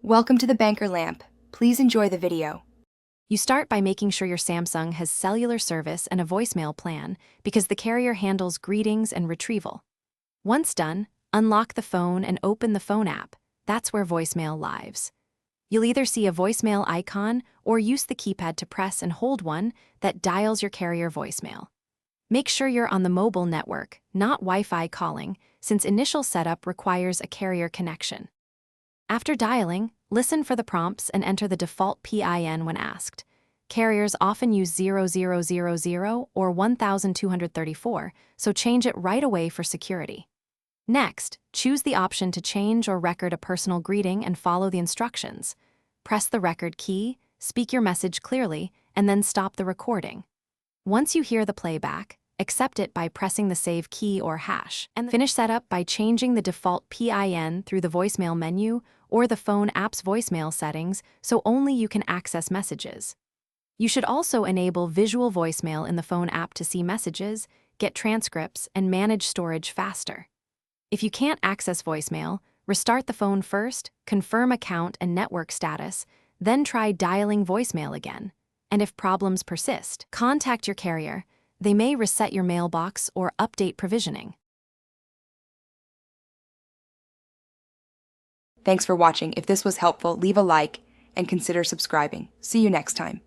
Welcome to the Banker Lamp. Please enjoy the video. You start by making sure your Samsung has cellular service and a voicemail plan because the carrier handles greetings and retrieval. Once done, unlock the phone and open the phone app. That's where voicemail lives. You'll either see a voicemail icon or use the keypad to press and hold one that dials your carrier voicemail. Make sure you're on the mobile network, not Wi-Fi calling, since initial setup requires a carrier connection. After dialing, listen for the prompts and enter the default PIN when asked. Carriers often use 0000 or 1234, so change it right away for security. Next, choose the option to change or record a personal greeting and follow the instructions. Press the record key, speak your message clearly, and then stop the recording. Once you hear the playback, accept it by pressing the save key or hash, and finish setup by changing the default PIN through the voicemail menu or the phone app's voicemail settings so only you can access messages. You should also enable visual voicemail in the phone app to see messages, get transcripts, and manage storage faster. If you can't access voicemail, restart the phone first, confirm account and network status, then try dialing voicemail again. And if problems persist, contact your carrier. They may reset your mailbox or update provisioning. Thanks for watching. If this was helpful, leave a like and consider subscribing. See you next time.